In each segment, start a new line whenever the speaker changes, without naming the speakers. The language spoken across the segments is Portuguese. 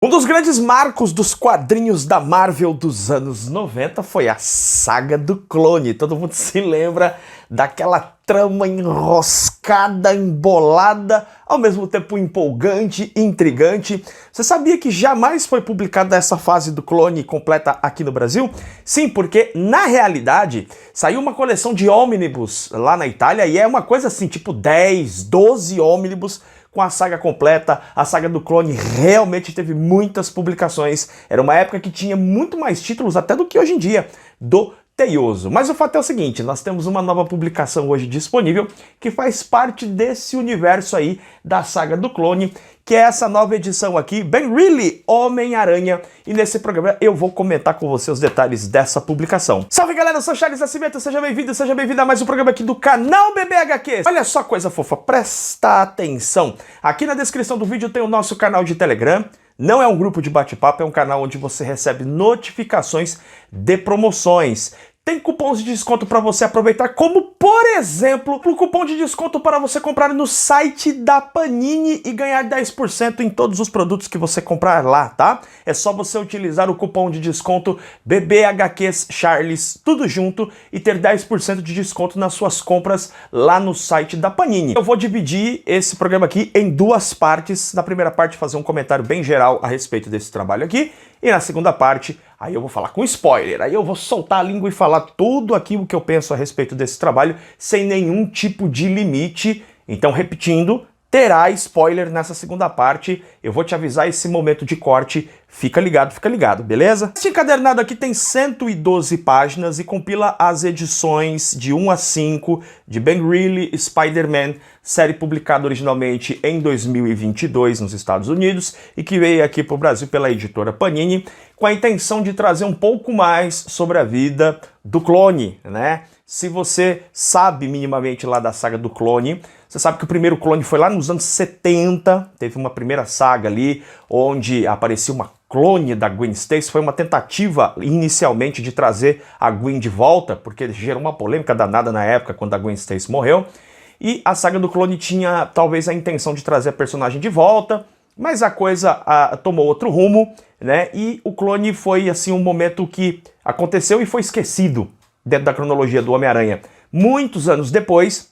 Um dos grandes marcos dos quadrinhos da Marvel dos anos 90 foi a saga do Clone. Todo mundo se lembra daquela trama enroscada, embolada, ao mesmo tempo empolgante e intrigante. Você sabia que jamais foi publicada essa fase do Clone completa aqui no Brasil? Sim, porque na realidade saiu uma coleção de ônibus lá na Itália e é uma coisa assim, tipo 10, 12 ônibus com a saga completa. A saga do Clone realmente teve muitas publicações. Era uma época que tinha muito mais títulos até do que hoje em dia do Teioso. Mas o fato é o seguinte, nós temos uma nova publicação hoje disponível que faz parte desse universo aí da saga do Clone, que é essa nova edição aqui, Ben Reilly, Homem-Aranha, e nesse programa eu vou comentar com você os detalhes dessa publicação. Salve galera, eu sou Charles Nascimento, seja bem-vindo a mais um programa aqui do canal Bebê HQ. Olha só coisa fofa, presta atenção. Aqui na descrição do vídeo tem o nosso canal de Telegram. Não é um grupo de bate-papo, é um canal onde você recebe notificações de promoções. Tem cupons de desconto para você aproveitar, como, por exemplo, o cupom de desconto para você comprar no site da Panini e ganhar 10% em todos os produtos que você comprar lá, tá? É só você utilizar o cupom de desconto BBHQs Charles, tudo junto, e ter 10% de desconto nas suas compras lá no site da Panini. Eu vou dividir esse programa aqui em duas partes. Na primeira parte, fazer um comentário bem geral a respeito desse trabalho aqui, e na segunda parte, aí eu vou falar com spoiler, aí eu vou soltar a língua e falar tudo aquilo que eu penso a respeito desse trabalho, sem nenhum tipo de limite. Então, repetindo, terá spoiler nessa segunda parte. Eu vou te avisar esse momento de corte. Fica ligado, beleza? Esse encadernado aqui tem 112 páginas e compila as edições de 1 a 5 de Ben Reilly Spider-Man, série publicada originalmente em 2022 nos Estados Unidos e que veio aqui para o Brasil pela editora Panini, com a intenção de trazer um pouco mais sobre a vida do Clone, né? Se você sabe minimamente lá da saga do Clone, você sabe que o primeiro Clone foi lá nos anos 70, teve uma primeira saga ali, onde aparecia uma clone da Gwen Stacy. Foi uma tentativa inicialmente de trazer a Gwen de volta, porque gerou uma polêmica danada na época quando a Gwen Stacy morreu. E a saga do Clone tinha talvez a intenção de trazer a personagem de volta, mas a coisa tomou outro rumo, né? E o Clone foi assim um momento que aconteceu e foi esquecido dentro da cronologia do Homem-Aranha. Muitos anos depois,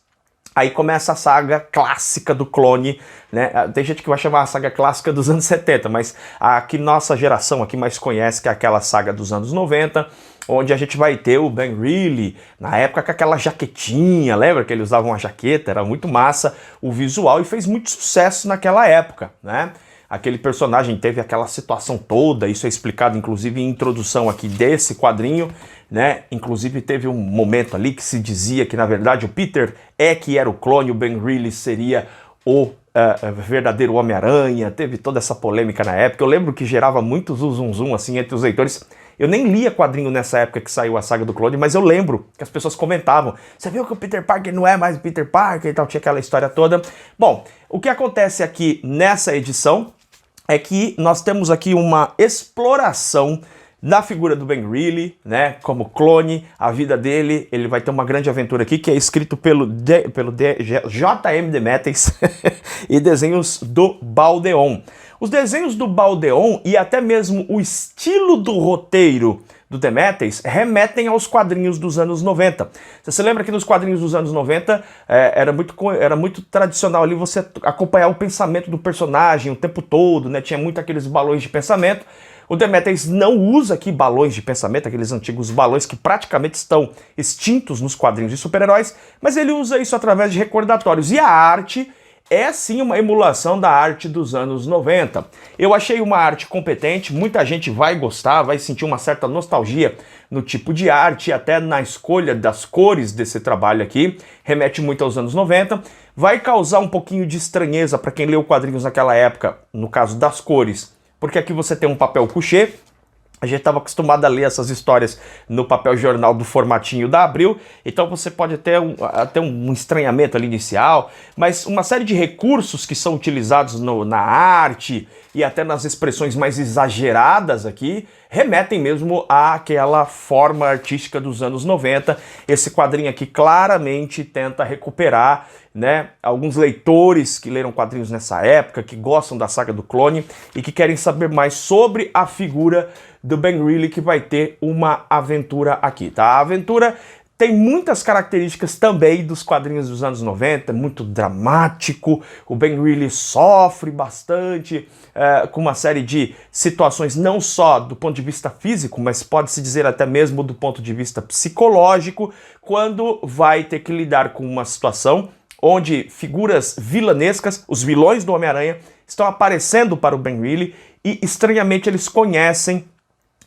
aí começa a saga clássica do Clone, né? Tem gente que vai chamar a saga clássica dos anos 70, mas a que nossa geração aqui mais conhece, que é aquela saga dos anos 90, onde a gente vai ter o Ben Reilly, na época com aquela jaquetinha, lembra que ele usava uma jaqueta? Era muito massa o visual e fez muito sucesso naquela época, né? Aquele personagem teve aquela situação toda, isso é explicado inclusive em introdução aqui desse quadrinho, né? Inclusive teve um momento ali que se dizia que na verdade o Peter que era o clone, o Ben Reilly seria o verdadeiro Homem-Aranha. Teve toda essa polêmica na época. Eu lembro que gerava muito zum assim entre os leitores. Eu nem lia quadrinho nessa época que saiu a saga do Clone, mas eu lembro que as pessoas comentavam: você viu que o Peter Parker não é mais o Peter Parker e tal, tinha aquela história toda. Bom, o que acontece aqui nessa edição é que nós temos aqui uma exploração da figura do Ben Reilly, né, como clone, a vida dele. Ele vai ter uma grande aventura aqui, que é escrito pelo J.M. DeMatteis e desenhos do Baldeón. Os desenhos do Baldeón e até mesmo o estilo do roteiro do DeMatteis remetem aos quadrinhos dos anos 90. Você se lembra que nos quadrinhos dos anos 90 era muito tradicional ali você acompanhar o pensamento do personagem o tempo todo, né? Tinha muito aqueles balões de pensamento. O DeMatteis não usa aqui balões de pensamento, aqueles antigos balões que praticamente estão extintos nos quadrinhos de super-heróis, mas ele usa isso através de recordatórios. E a arte é sim uma emulação da arte dos anos 90. Eu achei uma arte competente, muita gente vai gostar, vai sentir uma certa nostalgia no tipo de arte, até na escolha das cores desse trabalho aqui, remete muito aos anos 90. Vai causar um pouquinho de estranheza para quem leu quadrinhos naquela época, no caso das cores, porque aqui você tem um papel couché. A gente estava acostumado a ler essas histórias no papel jornal do formatinho da Abril, então você pode ter até um estranhamento ali inicial, mas uma série de recursos que são utilizados na arte e até nas expressões mais exageradas aqui remetem mesmo àquela forma artística dos anos 90. Esse quadrinho aqui claramente tenta recuperar né, alguns leitores que leram quadrinhos nessa época, que gostam da saga do Clone e que querem saber mais sobre a figura do Ben Reilly, que vai ter uma aventura aqui, tá? A aventura tem muitas características também dos quadrinhos dos anos 90, muito dramático, o Ben Reilly sofre bastante com uma série de situações, não só do ponto de vista físico, mas pode-se dizer até mesmo do ponto de vista psicológico, quando vai ter que lidar com uma situação onde figuras vilanescas, os vilões do Homem-Aranha, estão aparecendo para o Ben Reilly e estranhamente eles conhecem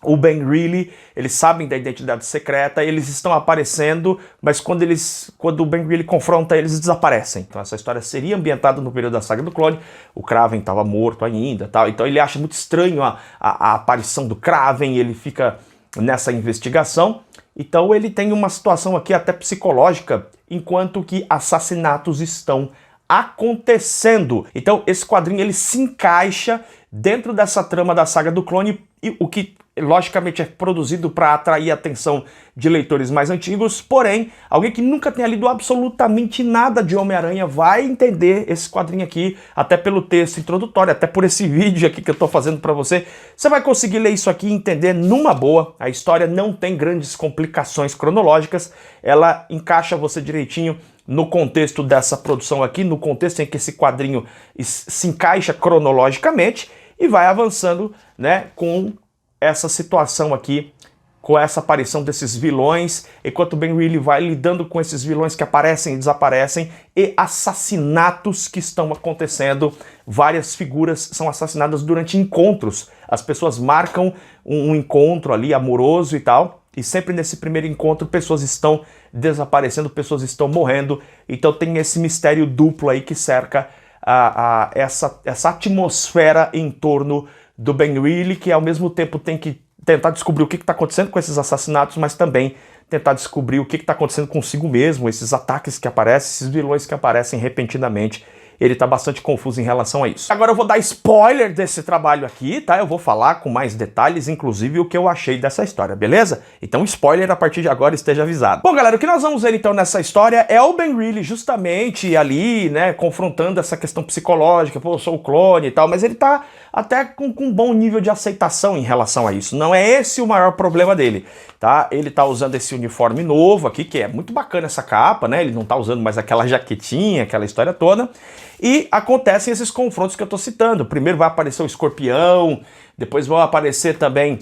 o Ben Reilly, eles sabem da identidade secreta, eles estão aparecendo, mas quando o Ben Reilly confronta eles desaparecem. Então essa história seria ambientada no período da saga do Clone, o Kraven estava morto ainda, tal. Então ele acha muito estranho a aparição do Kraven, ele fica nessa investigação. Então ele tem uma situação aqui até psicológica, enquanto que assassinatos estão acontecendo. Então esse quadrinho ele se encaixa dentro dessa trama da saga do Clone, e o que logicamente é produzido para atrair a atenção de leitores mais antigos, porém, alguém que nunca tenha lido absolutamente nada de Homem-Aranha vai entender esse quadrinho aqui, até pelo texto introdutório, até por esse vídeo aqui que eu tô fazendo para você. Você vai conseguir ler isso aqui e entender numa boa. A história não tem grandes complicações cronológicas, ela encaixa você direitinho no contexto dessa produção aqui, no contexto em que esse quadrinho se encaixa cronologicamente e vai avançando, né, com essa situação aqui, com essa aparição desses vilões, enquanto o Ben Reilly vai lidando com esses vilões que aparecem e desaparecem, e assassinatos que estão acontecendo. Várias figuras são assassinadas durante encontros. As pessoas marcam um encontro ali amoroso e tal, e sempre nesse primeiro encontro pessoas estão desaparecendo, pessoas estão morrendo. Então tem esse mistério duplo aí que cerca essa atmosfera em torno do Ben Reilly, que ao mesmo tempo tem que tentar descobrir o que está acontecendo com esses assassinatos, mas também tentar descobrir o que está acontecendo consigo mesmo, esses ataques que aparecem, esses vilões que aparecem repentinamente. Ele tá bastante confuso em relação a isso. Agora eu vou dar spoiler desse trabalho aqui, tá? Eu vou falar com mais detalhes, inclusive o que eu achei dessa história, beleza? Então spoiler a partir de agora, esteja avisado. Bom, galera, o que nós vamos ver então nessa história é o Ben Reilly justamente ali, né, confrontando essa questão psicológica, pô, eu sou o clone e tal, mas ele tá até com um bom nível de aceitação em relação a isso. Não é esse o maior problema dele, tá? Ele tá usando esse uniforme novo aqui, que é muito bacana essa capa, né? Ele não tá usando mais aquela jaquetinha, aquela história toda. E acontecem esses confrontos que eu tô citando. Primeiro vai aparecer o Escorpião, depois vão aparecer também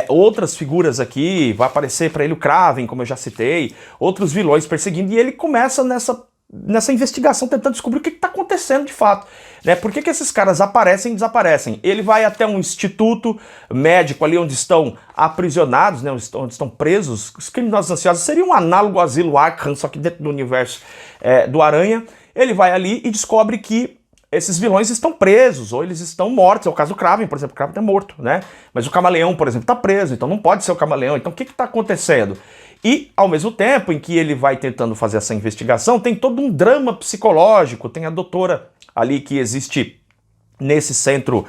outras figuras aqui, vai aparecer para ele o Kraven, como eu já citei, outros vilões perseguindo, e ele começa nessa investigação tentando descobrir o que está acontecendo de fato, né? Por que esses caras aparecem e desaparecem? Ele vai até um instituto médico ali onde estão aprisionados, né? Onde estão presos os criminosos ansiosos. Seria um análogo ao asilo Arkham, só que dentro do universo do Aranha. Ele vai ali e descobre que esses vilões estão presos, ou eles estão mortos. É o caso do Kraven, por exemplo. O Kraven tá morto, né? Mas o Camaleão, por exemplo, tá preso, então não pode ser o Camaleão. Então o que está acontecendo? E, ao mesmo tempo em que ele vai tentando fazer essa investigação, tem todo um drama psicológico. Tem a doutora ali que existe nesse centro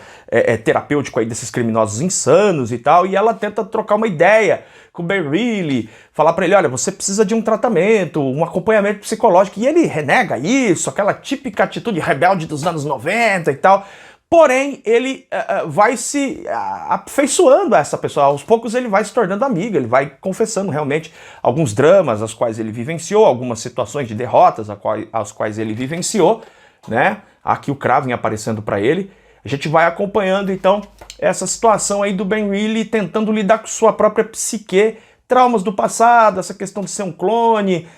terapêutico aí desses criminosos insanos e tal, e ela tenta trocar uma ideia com o Ben Reilly, falar pra ele, olha, você precisa de um tratamento, um acompanhamento psicológico, e ele renega isso, aquela típica atitude rebelde dos anos 90 e tal. Porém, ele vai se afeiçoando a essa pessoa. Aos poucos ele vai se tornando amigo, ele vai confessando realmente alguns dramas aos quais ele vivenciou, algumas situações de derrotas às quais ele vivenciou, né? Aqui o Kraven aparecendo para ele. A gente vai acompanhando então essa situação aí do Ben Reilly tentando lidar com sua própria psique, traumas do passado, essa questão de ser um clone,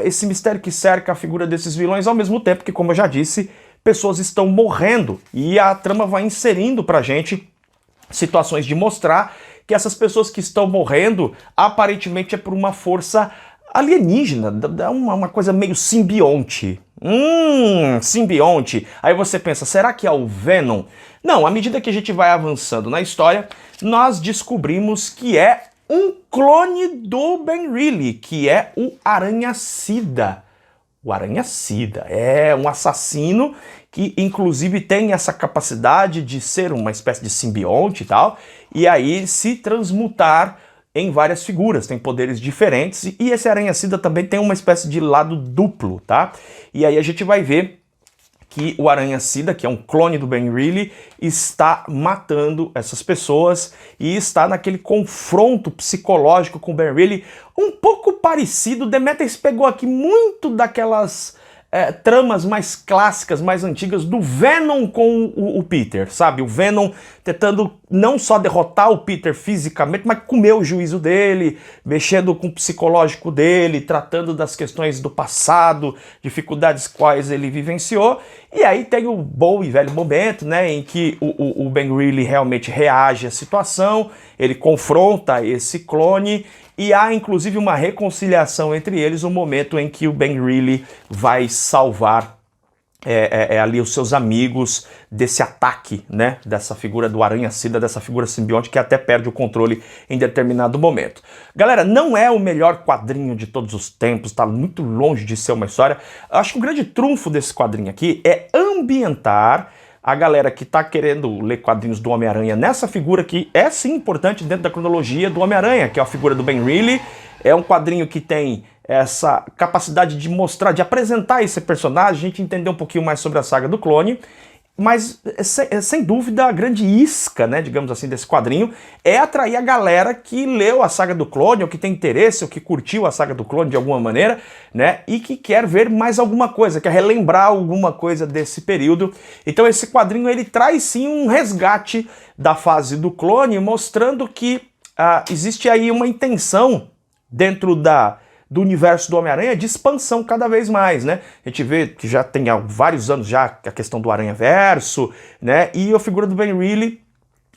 esse mistério que cerca a figura desses vilões, ao mesmo tempo que, como eu já disse, pessoas estão morrendo, e a trama vai inserindo pra gente situações de mostrar que essas pessoas que estão morrendo aparentemente é por uma força alienígena, uma coisa meio simbionte. Simbionte. Aí você pensa, será que é o Venom? Não, à medida que a gente vai avançando na história, nós descobrimos que é um clone do Ben Reilly, que é o Aranha-Sida. O Aranha-Sida é um assassino que inclusive tem essa capacidade de ser uma espécie de simbionte e tal, e aí se transmutar em várias figuras, tem poderes diferentes, e esse Aranha-Sida também tem uma espécie de lado duplo, tá? E aí a gente vai ver que o Aranha-Sida, que é um clone do Ben Reilly, está matando essas pessoas e está naquele confronto psicológico com o Ben Reilly, um pouco parecido. Demetrius pegou aqui muito daquelas tramas mais clássicas, mais antigas do Venom com o Peter, sabe? O Venom tentando não só derrotar o Peter fisicamente, mas comer o juízo dele, mexendo com o psicológico dele, tratando das questões do passado, dificuldades quais ele vivenciou. E aí tem o bom e velho momento, né, em que o Ben Reilly realmente reage à situação, ele confronta esse clone, e há inclusive uma reconciliação entre eles no momento em que o Ben Reilly vai salvar ali os seus amigos desse ataque, né, dessa figura do Aranha-Sida, dessa figura simbionte que até perde o controle em determinado momento. Galera, não é o melhor quadrinho de todos os tempos, tá muito longe de ser uma história. Acho que o grande trunfo desse quadrinho aqui é ambientar a galera que tá querendo ler quadrinhos do Homem-Aranha nessa figura que é sim importante dentro da cronologia do Homem-Aranha, que é a figura do Ben Reilly. É um quadrinho que tem essa capacidade de mostrar, de apresentar esse personagem, a gente entender um pouquinho mais sobre a saga do clone, mas sem dúvida a grande isca, né, digamos assim, desse quadrinho é atrair a galera que leu a saga do clone, ou que tem interesse, ou que curtiu a saga do clone de alguma maneira, né, e que quer ver mais alguma coisa, quer relembrar alguma coisa desse período. Então esse quadrinho ele traz sim um resgate da fase do clone, mostrando que existe aí uma intenção dentro do universo do Homem-Aranha de expansão cada vez mais, né? A gente vê que já tem há vários anos já a questão do Aranha-Verso, né? E a figura do Ben Reilly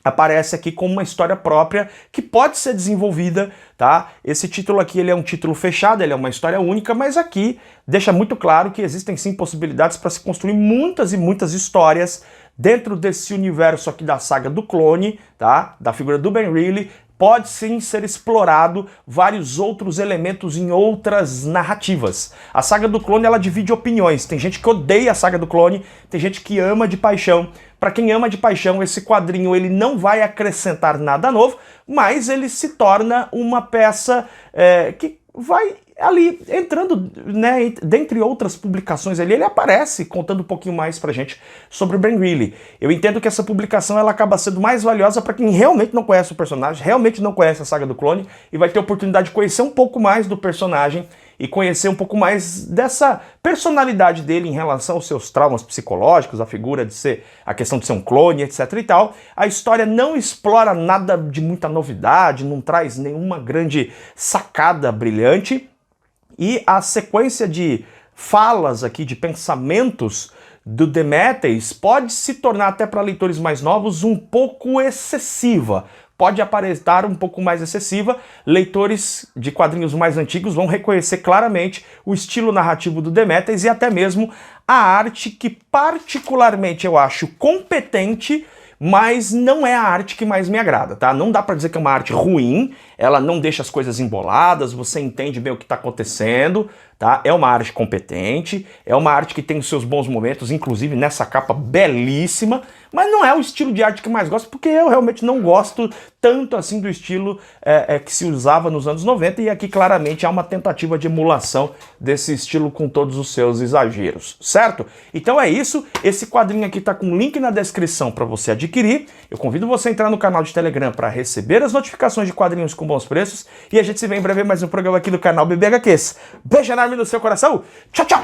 aparece aqui como uma história própria que pode ser desenvolvida, tá? Esse título aqui ele é um título fechado, ele é uma história única, mas aqui deixa muito claro que existem sim possibilidades para se construir muitas e muitas histórias dentro desse universo aqui da saga do clone, tá? Da figura do Ben Reilly. Pode sim ser explorado vários outros elementos em outras narrativas. A saga do clone ela divide opiniões. Tem gente que odeia a saga do clone, tem gente que ama de paixão. Para quem ama de paixão, esse quadrinho ele não vai acrescentar nada novo, mas ele se torna uma peça que vai ali entrando, né, dentre outras publicações ali, ele aparece contando um pouquinho mais pra gente sobre o Ben Reilly. Eu entendo que essa publicação ela acaba sendo mais valiosa para quem realmente não conhece o personagem, realmente não conhece a saga do clone e vai ter a oportunidade de conhecer um pouco mais do personagem e conhecer um pouco mais dessa personalidade dele em relação aos seus traumas psicológicos, a figura de ser, a questão de ser um clone, etc e tal. A história não explora nada de muita novidade, não traz nenhuma grande sacada brilhante. E a sequência de falas aqui, de pensamentos do Demetrius pode se tornar até para leitores mais novos um pouco excessiva. Pode aparentar um pouco mais excessiva. Leitores de quadrinhos mais antigos vão reconhecer claramente o estilo narrativo do Demetrius e até mesmo a arte que particularmente eu acho competente, mas não é a arte que mais me agrada, tá? Não dá pra dizer que é uma arte ruim, ela não deixa as coisas emboladas, você entende bem o que tá acontecendo, tá? É uma arte competente, é uma arte que tem os seus bons momentos, inclusive nessa capa belíssima, mas não é o estilo de arte que eu mais gosto, porque eu realmente não gosto tanto assim do estilo que se usava nos anos 90, e aqui claramente há uma tentativa de emulação desse estilo com todos os seus exageros, certo? Então é isso, esse quadrinho aqui tá com um link na descrição para você adquirir. Eu convido você a entrar no canal de Telegram para receber as notificações de quadrinhos com bons preços, e a gente se vê em breve mais um programa aqui do canal BB HQs. Beijo enorme no seu coração, tchau, tchau!